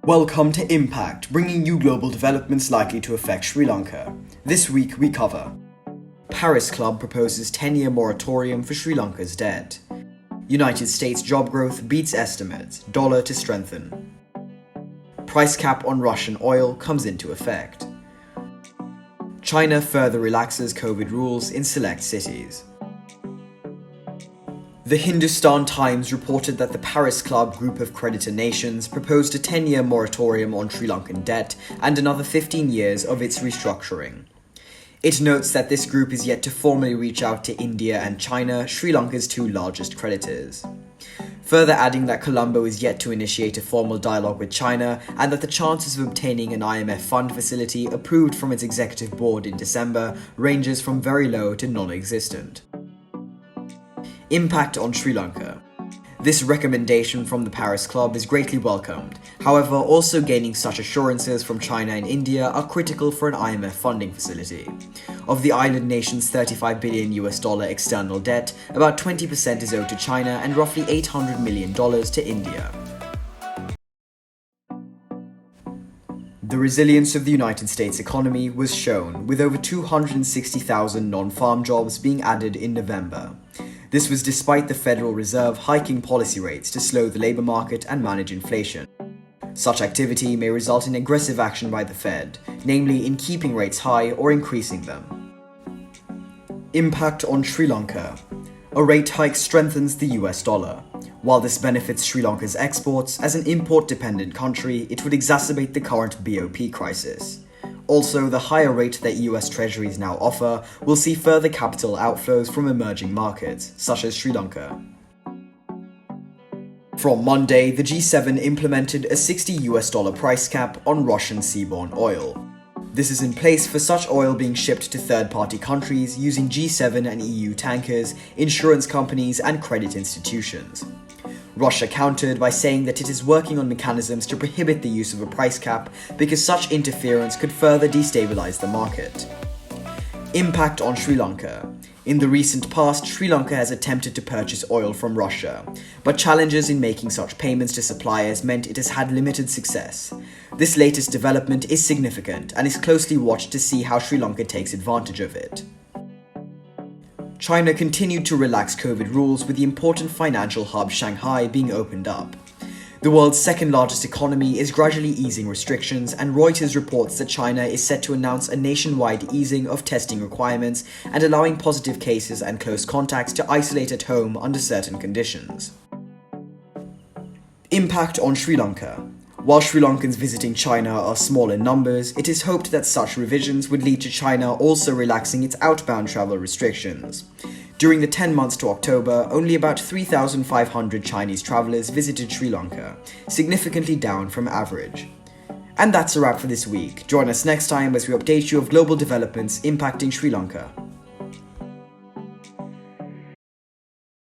Welcome to Impact, bringing you global developments likely to affect Sri Lanka. This week we cover: Paris Club proposes 10-year moratorium for Sri Lanka's debt. United States job growth beats estimates, dollar to strengthen. Price cap on Russian oil comes into effect. China further relaxes COVID rules in select cities. The Hindustan Times reported that the Paris Club group of creditor nations proposed a 10-year moratorium on Sri Lankan debt and another 15 years of its restructuring. It notes that this group is yet to formally reach out to India and China, Sri Lanka's two largest creditors. Further adding that Colombo is yet to initiate a formal dialogue with China and that the chances of obtaining an IMF fund facility approved from its executive board in December ranges from very low to non-existent. Impact on Sri Lanka. This recommendation from the Paris Club is greatly welcomed. However, also gaining such assurances from China and India are critical for an IMF funding facility. Of the island nation's $35 billion external debt, about 20% is owed to China and roughly $800 million to India. The resilience of the United States economy was shown, with over 260,000 non-farm jobs being added in November. This was despite the Federal Reserve hiking policy rates to slow the labor market and manage inflation. Such activity may result in aggressive action by the Fed, namely in keeping rates high or increasing them. Impact on Sri Lanka. A rate hike strengthens the US dollar. While this benefits Sri Lanka's exports, as an import-dependent country, it would exacerbate the current BOP crisis. Also, the higher rate that US Treasuries now offer will see further capital outflows from emerging markets, such as Sri Lanka. From Monday, the G7 implemented a $60 price cap on Russian seaborne oil. This is in place for such oil being shipped to third-party countries using G7 and EU tankers, insurance companies, and credit institutions. Russia countered by saying that it is working on mechanisms to prohibit the use of a price cap because such interference could further destabilize the market. Impact on Sri Lanka. In the recent past, Sri Lanka has attempted to purchase oil from Russia, but challenges in making such payments to suppliers meant it has had limited success. This latest development is significant and is closely watched to see how Sri Lanka takes advantage of it. China continued to relax COVID rules with the important financial hub Shanghai being opened up. The world's second largest economy is gradually easing restrictions, and Reuters reports that China is set to announce a nationwide easing of testing requirements and allowing positive cases and close contacts to isolate at home under certain conditions. Impact on Sri Lanka. While Sri Lankans visiting China are small in numbers, it is hoped that such revisions would lead to China also relaxing its outbound travel restrictions. During the 10 months to October, only about 3,500 Chinese travelers visited Sri Lanka, significantly down from average. And that's a wrap for this week. Join us next time as we update you of global developments impacting Sri Lanka.